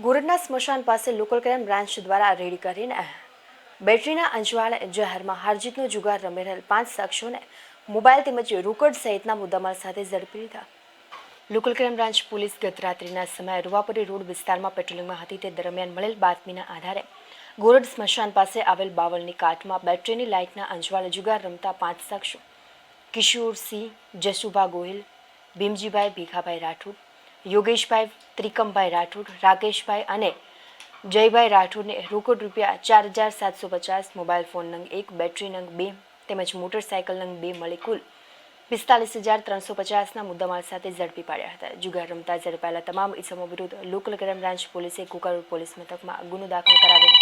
ગોરડના સ્મશાન પાસે local crime branch દ્વારા રેડ કરીને બેટરીના અંજવાળ જહેરમાં હારજીતનો જુગાર રમી રહેલ 5 શખ્સોને મોબાઈલ તેમજ રોકડ સહિતના મુદ્દામાલ સાથે ઝડપી લીધા. લોકલ ક્રાઇમ બ્રાન્ચ પોલીસ ગત રાત્રિના સમયે રૂવાપુરી રોડ વિસ્તારમાં પેટ્રોલિંગમાં હતી. તે દરમિયાન મળેલ બાતમીના આધારે ગોરડ સ્મશાન પાસે આવેલ બાવળની કાટમાં બેટરીની લાઇટના અંજવાળે જુગાર રમતા 5 શખ્સો કિશોરસિંહ જસુભા ગોહિલ, ભીમજીભાઈ ભીખાભાઈ રાઠોડ, યોગેશભાઈ ત્રિકમભાઈ રાઠોડ, રાકેશભાઈ અને જયભાઈ રાઠોડને રોકડ રૂપિયા 4750, મોબાઈલ ફોન નંગ 1, બેટરી નંગ 2 તેમજ મોટરસાયકલ નંગ 2 મળી કુલ 45,350ના મુદ્દામાલ સાથે ઝડપી પાડ્યા હતા. જુગાર રમતા ઝડપાયેલા તમામ ઇસમો વિરુદ્ધ લોકલ ક્રાઇમ બ્રાન્ચ પોલીસે કુકરપુર પોલીસ મથકમાં ગુનો દાખલ કરાવ્યો હતો.